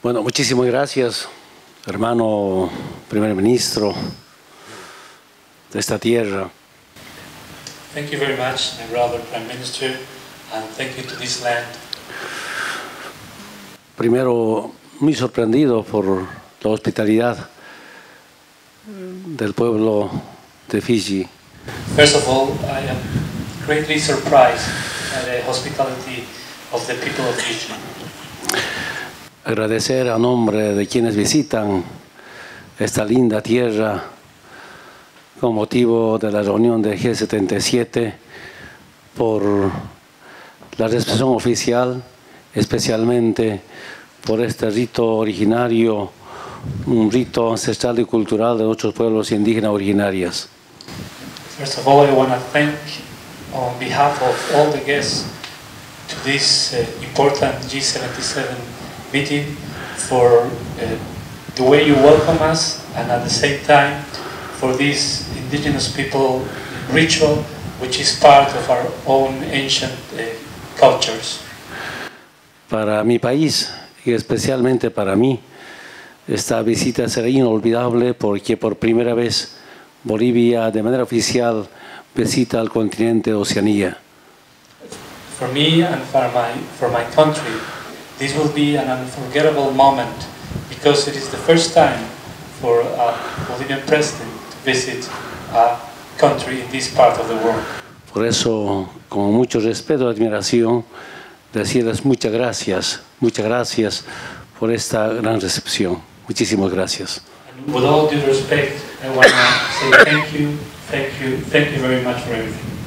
Bueno, muchísimas gracias, hermano primer ministro de esta tierra. Thank you very much, my brother Prime Minister, and thank you to this land. Primero, muy sorprendido por la hospitalidad del pueblo de Fiji. First of all, I am greatly surprised by the hospitality of the people of Fiji. Agradecer a nombre de quienes visitan esta linda tierra con motivo de la reunión de G77 por la recepción oficial, especialmente por este rito originario, un rito ancestral y cultural de nuestros pueblos indígenas originarios. First of all, I want to thank on behalf of all the guests to this important G77 meeting for the way you welcome us, and at the same time for this indigenous people ritual, which is part of our own ancient cultures. Para mi país y especialmente para mí, esta visita será inolvidable porque por primera vez Bolivia de manera oficial visita al continente Oceanía. For me and for my country, this will be an unforgettable moment because it is the first time for a Bolivian president to visit a country in this part of the world. Por eso, con mucho respeto y admiración, decirles muchas gracias por esta gran recepción. Muchísimas gracias. And with all due respect, I want to say thank you very much for everything.